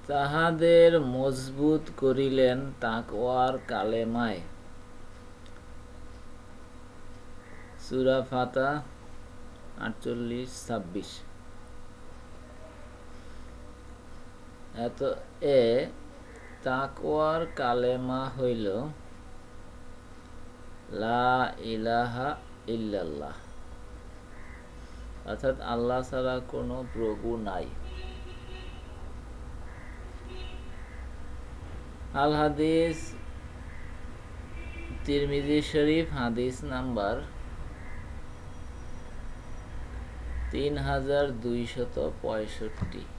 তাহাদের মজবুত করিলেন তাকওয়ার কালেমায়। সূরা ফাতিহা 48-26। তাকওয়ার কালেমা হইল লা ইলাহা ইল্লাল্লাহ, অর্থাৎ আল্লাহ ছাড়া কোনো প্রভু নাই। আল হাদিস তিরমিজি শরীফ, হাদিস নাম্বার 3265।